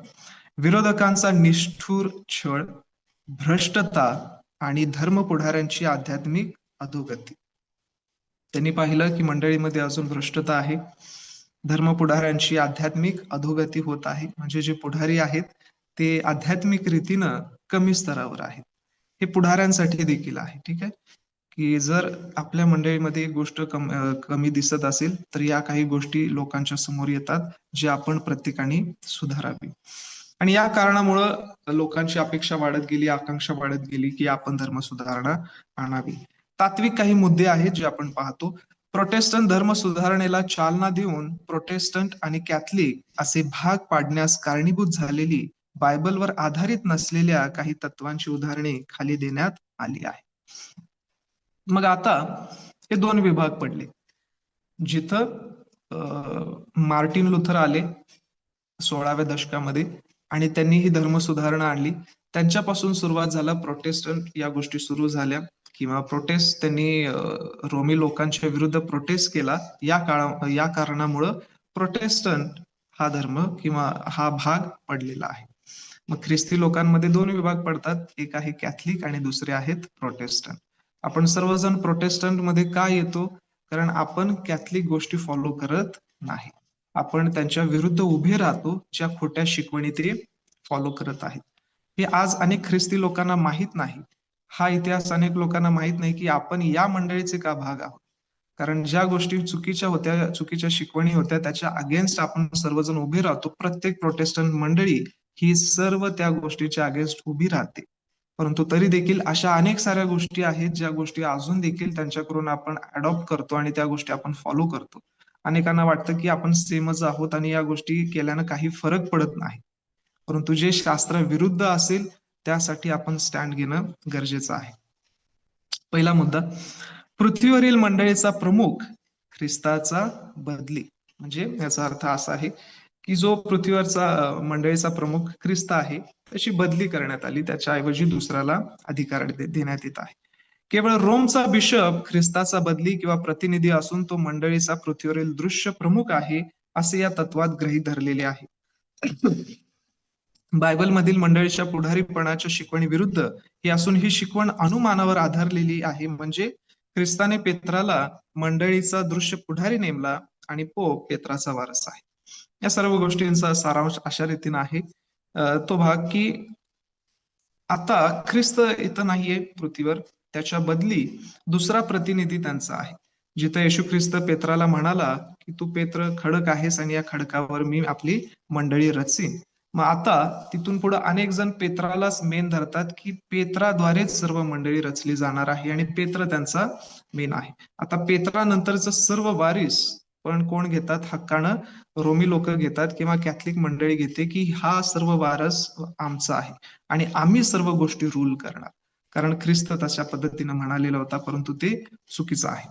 विरोधकांचा निष्ठुर छळ, भ्रष्टता आणि धर्म पुढाऱ्यांची आध्यात्मिक अधोगती. त्यांनी पाहिलं की मंडळीमध्ये अजून भ्रष्टता आहे, धर्म पुढाऱ्यांची आध्यात्मिक अधोगती होत आहे. म्हणजे जे पुढारी आहेत ते आध्यात्मिक रीतीनं कमी स्तरावर आहेत. हे पुढाऱ्यांसाठी देखील आहे. ठीक आहे, की जर आपल्या मंडळीमध्ये एक गोष्ट कमी दिसत असेल तर या काही गोष्टी लोकांच्या समोर येतात जे आपण प्रत्येकाने सुधारावी. आणि या कारणामुळं लोकांची अपेक्षा वाढत गेली, आकांक्षा वाढत गेली की आपण धर्म सुधारणा आणावी. तात्विक काही मुद्दे आहेत जे आपण पाहतो. प्रोटेस्टंट धर्म सुधारणेला चालना देऊन प्रोटेस्टंट आणि कॅथलिक असे भाग पाडण्यास कारणीभूत झालेली बायबलवर आधारित नसलेल्या काही तत्वांची उदाहरणे खाली देण्यात आली आहे. मग आता हे दोन विभाग पडले. जिथं मार्टिन लुथर आले 16व्या दशकामध्ये आणि त्यांनी ही धर्म सुधारणा आणली. त्यांच्यापासून सुरुवात झाला, प्रोटेस्टंट या गोष्टी सुरू झाल्या किंवा प्रोटेस्ट त्यांनी रोमी लोकांच्या विरुद्ध प्रोटेस्ट केला. या कारणामुळं प्रोटेस्टंट हा धर्म किंवा हा भाग पडलेला आहे. मग ख्रिस्ती लोकांमध्ये दोन विभाग पडतात, एक आहे कॅथलिक आणि दुसरे आहेत प्रोटेस्टंट. आपण सर्वजण प्रोटेस्टंट मध्ये का येतो? कारण आपण कॅथलिक गोष्टी फॉलो करत नाही. आपण त्यांच्या विरुद्ध उभे राहतो ज्या खोट्या शिकवणी ते फॉलो करत आहेत. हे आज अनेक ख्रिस्ती लोकांना माहित नाही. हा इतिहास अनेक लोकांना माहित नाही की आपण या मंडळीचे का भाग आहोत. कारण ज्या गोष्टी चुकीच्या होत्या, चुकीच्या शिकवणी होत्या, त्याच्या अगेन्स्ट आपण सर्वजण उभे राहतो. प्रत्येक प्रोटेस्टंट मंडळी ही सर्व त्या गोष्टीच्या अगेन्स्ट उभी राहते. परंतु तरी देखील अशा अनेक साऱ्या गोष्टी आहेत ज्या गोष्टी अजून देखील त्यांच्याकडून आपण अडॉप्ट करतो आणि त्या गोष्टी आपण फॉलो करतो. अनेकांना वाटतं की आपण सेमच आहोत आणि या गोष्टी केल्यानं काही फरक पडत नाही. परंतु जे शास्त्र विरुद्ध असेल त्यासाठी आपण स्टँड घेणं गरजेचं आहे. पहिला मुद्दा, पृथ्वीवरील मंडळीचा प्रमुख ख्रिस्ताचा बदली. म्हणजे याचा अर्थ असा आहे की जो पृथ्वीवरचा मंडळीचा प्रमुख ख्रिस्त आहे त्याची बदली करण्यात आली, त्याच्याऐवजी दुसऱ्याला अधिकार देण्यात येत आहे. केवळ रोमचा बिशप ख्रिस्ताचा बदली किंवा प्रतिनिधी असून तो मंडळीचा पृथ्वीवरील दृश्य प्रमुख आहे असे या तत्वात गृहीत धरलेले आहे. बायबल मधील मंडळीच्या पुढारीपणाच्या शिकवणी विरुद्ध ही असून ही शिकवण अनुमानावर आधारलेली आहे. म्हणजे ख्रिस्ताने पेत्राला मंडळीचा दृश्य पुढारी नेमला आणि पोप पेत्राचा वारस आहे. या सर्व गोष्टींचा सारांश अशा रीतीने आहे तो भाग की आता ख्रिस्त इथं नाहीये पृथ्वीवर, त्याच्या बदली दुसरा प्रतिनिधी त्यांचा आहे. जिथं येशू ख्रिस्त पेत्राला म्हणाला की तू पेत्र खडक आहेस आणि या खडकावर मी आपली मंडळी रचीन. मग आता तिथून पुढे अनेक जण पेत्रालाच मेन धरतात की पेत्राद्वारेच सर्व मंडळी रचली जाणार आहे आणि पेत्र त्यांचा मेन आहे. आता पेत्रानंतरच सर्व वारीस पण कोण घेतात? हक्कानं रोमी लोक घेतात किंवा कॅथलिक मंडळी घेते की हा सर्व वारस आमचा आहे आणि आम्ही सर्व गोष्टी रूल करणार. कारण ख्रिस्त तशा पद्धतीने म्हणालेला होता, परंतु ते चुकीचं आहे.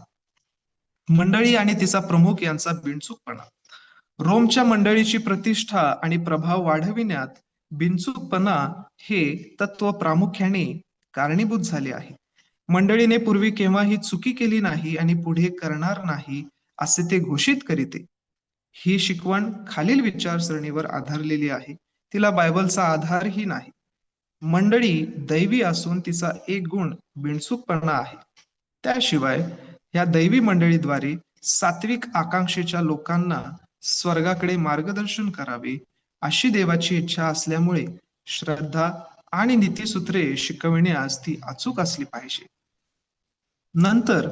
मंडळी आणि तिचा प्रमुख यांचा बिनचूकपणा. रोमच्या मंडळीची प्रतिष्ठा आणि प्रभाव वाढविण्यात बिनचूकपणा हे तत्व प्रामुख्याने कारणीभूत झाले आहे. मंडळीने पूर्वी केव्हाही चुकी केली नाही आणि पुढे करणार नाही असे ते घोषित करीते. ही शिकवण खालील विचारसरणीवर आधारलेली आहे. तिला बायबलचा आधारही नाही. मंडळी दैवी असून तिचा एक गुण बिनचूकपणा आहे. त्याशिवाय या दैवी मंडळीद्वारे सात्विक आकांक्षेच्या लोकांना स्वर्गाकडे मार्गदर्शन करावे अशी देवाची इच्छा असल्यामुळे श्रद्धा आणि नीतिसूत्रे शिकविण्यास ती अचूक असली पाहिजे. नंतर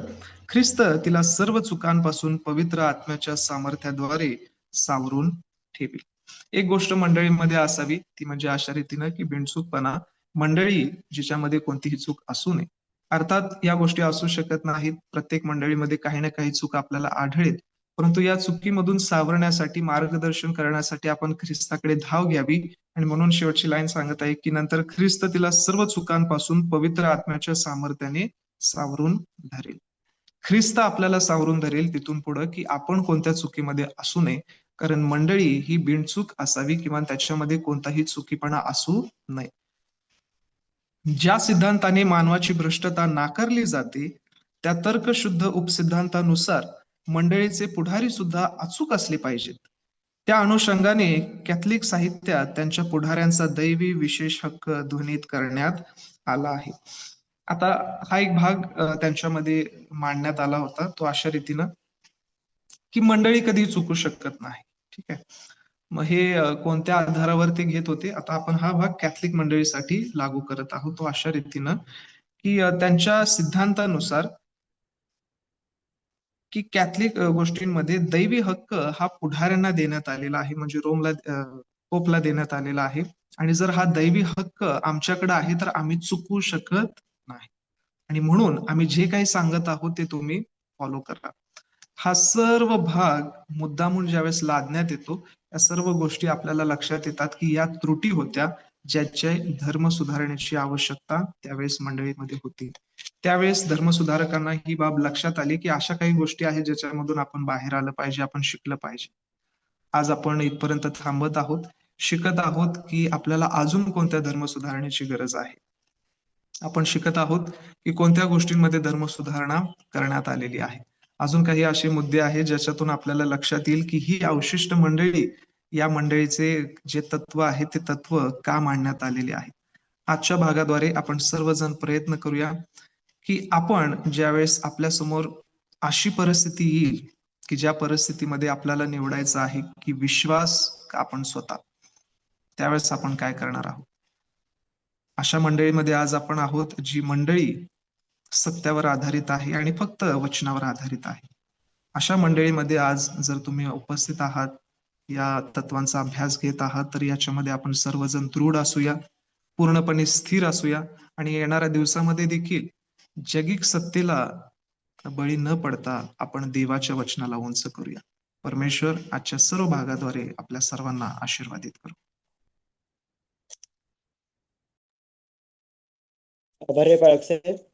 ख्रिस्त तिला सर्व चुकांपासून पवित्र आत्म्याच्या सामर्थ्याद्वारे सावरून ठेवी. एक गोष्ट मंडळीमध्ये असावी ती म्हणजे अशा रीतीनं की बिनचूकपणा मंडळी जिच्यामध्ये कोणतीही चूक असू नये. अर्थात या गोष्टी असू शकत नाहीत. प्रत्येक मंडळीमध्ये काही ना काही चूक आपल्याला आढळेल. परंतु या चुकीमधून सावरण्यासाठी मार्गदर्शन करण्यासाठी आपण ख्रिस्ताकडे धाव घ्यावी. आणि म्हणून शेवटची लाईन सांगत आहे की नंतर ख्रिस्त तिला सर्व चुकांपासून पवित्र आत्म्याच्या सामर्थ्याने सावरून धरेल. ख्रिस्त आपल्याला सावरून धरेल तिथून पुढे की आपण कोणत्या चुकीमध्ये असू नये. कारण मंडळी ही बिनचूक असावी किंवा त्याच्यामध्ये कोणताही चुकीपणा असू नये. ज्या सिद्धांताने मानवाची भ्रष्टता नाकारली जाते त्या तर्कशुद्ध उपसिद्धांतानुसार मंडळीचे पुढारी सुद्धा अचूक असले पाहिजेत. त्या अनुषंगाने कॅथलिक साहित्यात त्यांच्या पुढाऱ्यांचा दैवी विशेष हक्क ध्वनित करण्यात आला आहे. आता हा एक भाग त्यांच्यामध्ये मांडण्यात आला होता तो अशा रीतीनं की मंडळी कधी चुकू शकत नाही. ठीक आहे. मग हे कोणत्या आधारावर ते घेत होते आता आपण हा भाग कॅथलिक मंडळीसाठी लागू करत आहोत. तो अशा रीतीनं की त्यांच्या सिद्धांतानुसार की कॅथलिक गोष्टींमध्ये दैवी हक्क हा पुढाऱ्यांना देण्यात आलेला आहे. म्हणजे रोमला पोपला देण्यात आलेला आहे. आणि जर हा दैवी हक्क आमच्याकडे आहे तर आम्ही चुकू शकत नाही. आणि म्हणून आम्ही जे काही सांगत आहोत ते तुम्ही फॉलो करा. हा सर्व भाग मुद्दामून ज्यावेळेस लादण्यात येतो या सर्व गोष्टी आपल्याला लक्षात येतात की या त्रुटी होत्या ज्याच्या धर्म सुधारण्याची आवश्यकता त्यावेळेस मंडळीमध्ये होती. त्यावेळेस धर्मसुधारकांना ही बाब लक्षात आली की अशा काही गोष्टी आहेत ज्याच्यामधून आपण बाहेर आलं पाहिजे, आपण शिकलं पाहिजे. आज आपण इथपर्यंत थांबत आहोत, शिकत आहोत की आपल्याला अजून कोणत्या धर्म सुधारण्याची गरज आहे. आपण शिकत आहोत की कोणत्या गोष्टींमध्ये धर्म सुधारणा करण्यात आलेली आहे. अजून काही असे मुद्दे आहेत ज्याच्यातून आपल्याला लक्षात येईल की ही अवशिष्ट मंडळी या मंडळीचे जे तत्व आहे ते तत्व का मांडण्यात आलेले आहे. आजच्या भागाद्वारे आपण सर्वजण प्रयत्न करूया की आपण ज्यावेळेस आपल्या समोर अशी परिस्थिती येईल की ज्या परिस्थितीमध्ये आपल्याला निवडायचं आहे की विश्वास का आपण स्वतः, त्यावेळेस आपण काय करणार आहोत. अशा मंडळीमध्ये आज आपण आहोत जी मंडळी सत्यावर आधारित आहे आणि फक्त वचनावर आधारित आहे. अशा मंडळीमध्ये आज जर तुम्ही उपस्थित आहात, या तत्वांचा अभ्यास घेत आहात तर याच्यामध्ये आपण सर्वजण दृढ असूया, पूर्णपणे स्थिर असूया आणि येणाऱ्या दिवसामध्ये देखील जगिक सत्तेला बळी न पडता आपण देवाच्या वचनाला उंच करूया. परमेश्वर आजच्या सर्व भागाद्वारे आपल्या सर्वांना आशीर्वादित करू. आभारी आहे बाळक साहेब.